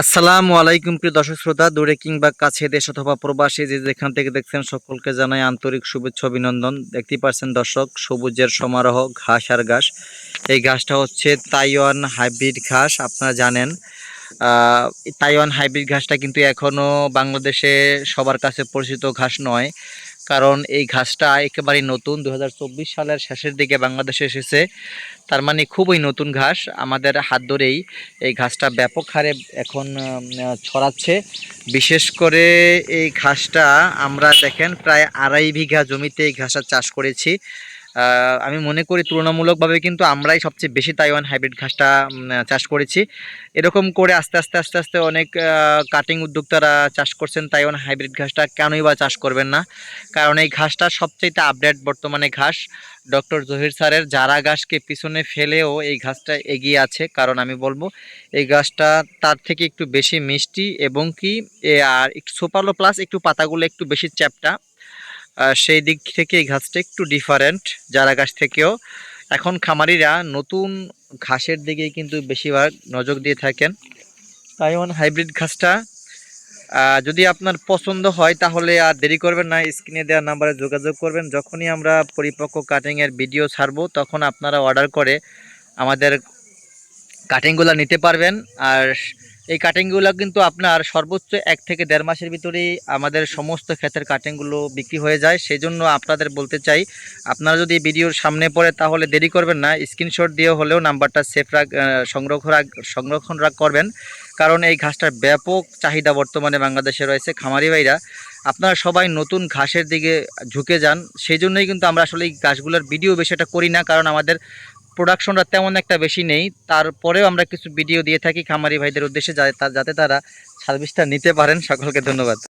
আসসালামু আলাইকুম প্রিয় দর্শক শ্রোতা, দূরে কিংবা কাছে, দেশ অথবা প্রবাসী যে যেখান থেকে দেখছেন সকলকে জানাই আন্তরিক শুভেচ্ছা অভিনন্দন। দেখতেই পাচ্ছেন দর্শক, সবুজের সমারোহ, ঘাস আর ঘাস। এই ঘাসটা হচ্ছে তাইওয়ান হাইব্রিড ঘাস। আপনারা জানেন তাইওয়ান হাইব্রিড ঘাসটা কিন্তু এখনও বাংলাদেশে সবার কাছে পরিচিত ঘাস নয়, কারণ এই ঘাসটা একেবারেই নতুন। 2024 সালের শেষের দিকে বাংলাদেশে এসেছে, তার মানে খুবই নতুন ঘাস। আমাদের হাত ধরেই এই ঘাসটা ব্যাপক হারে এখন ছড়াচ্ছে। বিশেষ করে এই ঘাসটা আমরা দেখেন প্রায় 2.5 বিঘা জমিতে এই ঘাসটা চাষ করেছি। আমি মনে করি তুলনামূলকভাবে কিন্তু আমরাই সবচেয়ে বেশি তাইওয়ান হাইব্রিড ঘাসটা চাষ করেছি। এরকম করে আস্তে আস্তে আস্তে আস্তে অনেক কাটিং উদ্যোক্তারা চাষ করছেন তাইওয়ান হাইব্রিড ঘাসটা। কেনই বা চাষ করবেন না, কারণ এই ঘাসটা সবচেয়ে আপডেট বর্তমানে ঘাস। ডক্টর জহির স্যারের জারা ঘাসকে পিছনে ফেলেও এই ঘাসটা এগিয়ে আছে, কারণ আমি বলবো এই ঘাসটা তার থেকে একটু বেশি মিষ্টি এবং কি আর একটু সোপালো, প্লাস একটু পাতাগুলো একটু বেশি চ্যাপ্টা। সেই দিক থেকে এই ঘাসটা একটু ডিফারেন্ট জারা ঘাস থেকেও। এখন খামারিরা নতুন ঘাসের দিকে কিন্তু বেশিরভাগ নজর দিয়ে থাকেন। তাইওয়ান হাইব্রিড ঘাসটা যদি আপনার পছন্দ হয় তাহলে আর দেরি করবেন না, স্ক্রিনে দেওয়া নাম্বারে যোগাযোগ করবেন। যখনই আমরা পরিপক্ক কাটিংয়ের ভিডিও ছাড়বো তখন আপনারা অর্ডার করে আমাদের কাটিংগুলো নিতে পারবেন। আর এই কাটিংগুলো কিন্তু আপনার সর্বোচ্চ 1 থেকে 1.5 মাসের ভিতরেই আমাদের সমস্ত ক্ষেতের কাটিংগুলো বিক্রি হয়ে যায়। সেই জন্য আপনাদের বলতে চাই, আপনারা যদি ভিডিওর সামনে পড়ে তাহলে দেরি করবেন না, স্ক্রিনশট দিয়ে হলেও নাম্বারটা সেভ সংরক্ষণ করবেন। কারণ এই ঘাসটার ব্যাপক চাহিদা বর্তমানে বাংলাদেশে রয়েছে। খামারি ভাইরা, আপনারা সবাই নতুন ঘাসের দিকে ঝুঁকে যান। সেই জন্যই কিন্তু আমরা আসলে এই ঘাসগুলোর ভিডিও বেশি একটা করি না, কারণ আমাদের প্রোডাকশনটা তেমন একটা বেশি নেই। তারপরেও আমরা কিছু ভিডিও দিয়ে থাকি খামারি ভাইদের উদ্দেশ্যে, যাতে তারা সার্ভিসটা নিতে পারেন। সকলকে ধন্যবাদ।